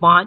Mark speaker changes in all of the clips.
Speaker 1: 5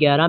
Speaker 1: 11